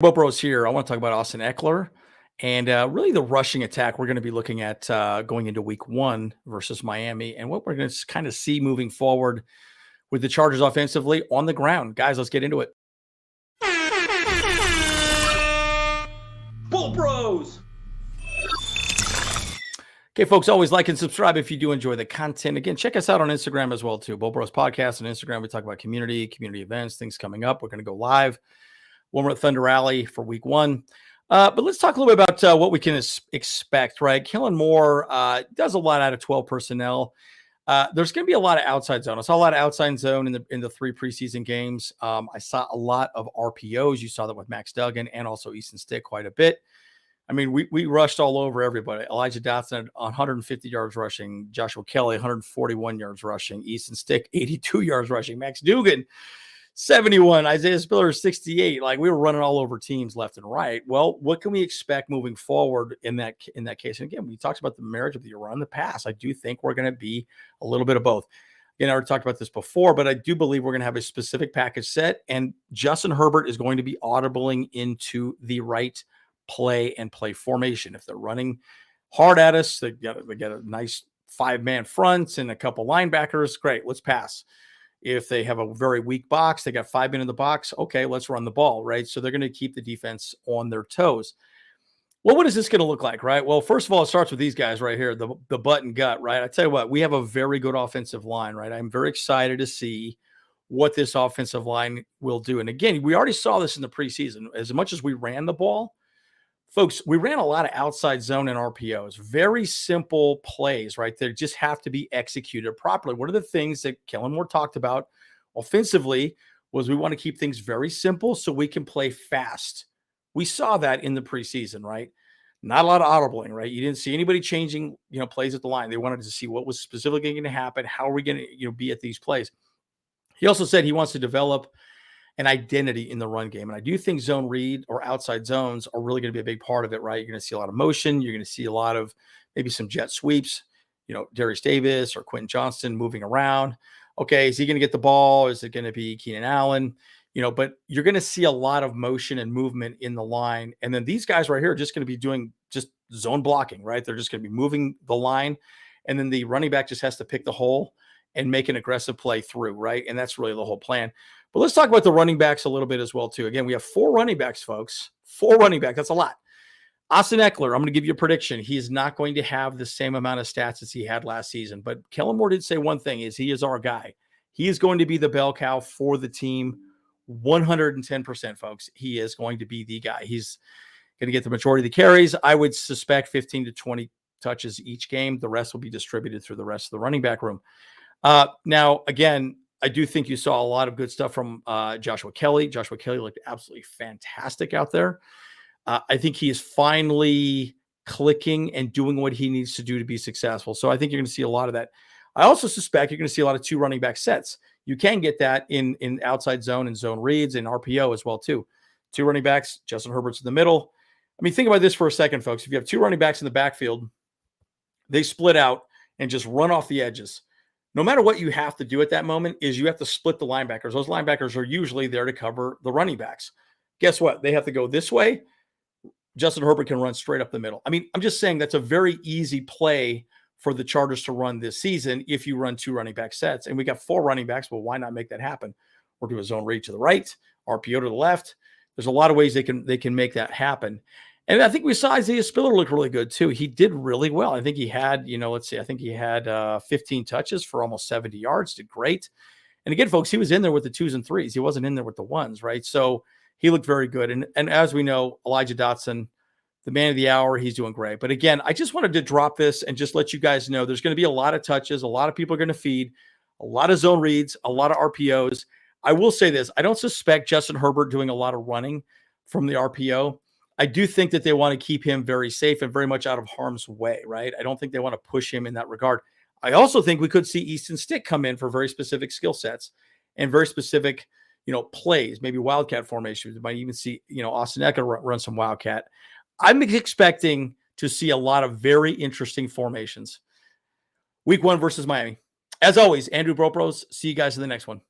Bros here. I want to talk about Austin Ekeler and really the rushing attack we're going to be looking at going into week 1 versus Miami and what we're going to kind of see moving forward with the Chargers offensively on the ground. Guys, let's get into it. Bull Bros! Okay, folks, always like and subscribe if you do enjoy the content. Again, check us out on Instagram as well, too. Bull Bros Podcast on Instagram. We talk about community events, things coming up. We're going to go live when we're at Thunder Rally for week 1. But let's talk a little bit about what we can expect, right? Kellen Moore does a lot out of 12 personnel. There's going to be a lot of outside zone. I saw a lot of outside zone in the 3 preseason games. I saw a lot of RPOs. You saw that with Max Duggan and also Easton Stick quite a bit. I mean, we rushed all over everybody. Elijah Dotson, 150 yards rushing. Joshua Kelly, 141 yards rushing. Easton Stick, 82 yards rushing. Max Duggan, 71. Isaiah Spiller, 68. Like, we were running all over teams left and right. Well, what can we expect moving forward in that case? And again, we talked about the marriage of the run, the pass. I do think we're going to be a little bit of both. Again, I already talked about this before, but I do believe we're going to have a specific package set, and Justin Herbert is going to be audibling into the right play and play formation. If they're running hard at us, they get a nice 5-man front and a couple linebackers. Great, let's pass. If they have a very weak box, they got 5 men in the box. Okay, let's run the ball, right? So they're going to keep the defense on their toes. Well, what is this going to look like, right? Well, first of all, it starts with these guys right here, the butt and gut, right? I tell you what, we have a very good offensive line, right? I'm very excited to see what this offensive line will do. And again, we already saw this in the preseason. As much as we ran the ball, folks, we ran a lot of outside zone and RPOs, very simple plays, right? They just have to be executed properly. One of the things that Kellen Moore talked about offensively was we want to keep things very simple so we can play fast. We saw that in the preseason, right? Not a lot of audibling, right? You didn't see anybody changing, plays at the line. They wanted to see what was specifically going to happen. How are we going to, be at these plays? He also said he wants to develop an identity in the run game. And I do think zone read or outside zones are really going to be a big part of it, right? You're going to see a lot of motion. You're going to see a lot of maybe some jet sweeps, Darius Davis or Quentin Johnston moving around. Okay, is he going to get the ball? Is it going to be Keenan Allen? But you're going to see a lot of motion and movement in the line. And then these guys right here are just going to be doing just zone blocking, right? They're just going to be moving the line. And then the running back just has to pick the hole and make an aggressive play through, right? And that's really the whole plan. But let's talk about the running backs a little bit as well, too. Again, we have 4 running backs, folks. 4 running backs. That's a lot. Austin Ekeler, I'm going to give you a prediction. He is not going to have the same amount of stats as he had last season. But Kellen Moore did say one thing, is he is our guy. He is going to be the bell cow for the team 110%, folks. He is going to be the guy. He's going to get the majority of the carries. I would suspect 15 to 20 touches each game. The rest will be distributed through the rest of the running back room. Now, again, I do think you saw a lot of good stuff from Joshua Kelly. Joshua Kelly looked absolutely fantastic out there. I think he is finally clicking and doing what he needs to do to be successful. So I think you're going to see a lot of that. I also suspect you're going to see a lot of 2 running back sets. You can get that in outside zone and zone reads and RPO as well, too. 2 running backs, Justin Herbert's in the middle. I mean, think about this for a second, folks. If you have 2 running backs in the backfield, they split out and just run off the edges. No matter what you have to do at that moment is you have to split the linebackers. Those linebackers are usually there to cover the running backs. Guess what? They have to go this way. Justin Herbert can run straight up the middle. I mean, I'm just saying that's a very easy play for the Chargers to run this season if you run 2 running back sets. And we got 4 running backs. Well, why not make that happen? Or do a zone read to the right, RPO to the left. There's a lot of ways they can make that happen. And I think we saw Isaiah Spiller look really good too. He did really well. I think he had, I think he had 15 touches for almost 70 yards. Did great. And again, folks, he was in there with the 2s and 3s. He wasn't in there with the 1s, right? So he looked very good. And as we know, Elijah Dotson, the man of the hour, he's doing great. But again, I just wanted to drop this and just let you guys know there's going to be a lot of touches. A lot of people are going to feed, a lot of zone reads, a lot of RPOs. I will say this. I don't suspect Justin Herbert doing a lot of running from the RPO. I do think that they want to keep him very safe and very much out of harm's way, right? I don't think they want to push him in that regard. I also think we could see Easton Stick come in for very specific skill sets and very specific, plays, maybe wildcat formations. You might even see, Austin Ekeler run some wildcat. I'm expecting to see a lot of very interesting formations. Week 1 versus Miami. As always, Andrew Bropros. See you guys in the next one.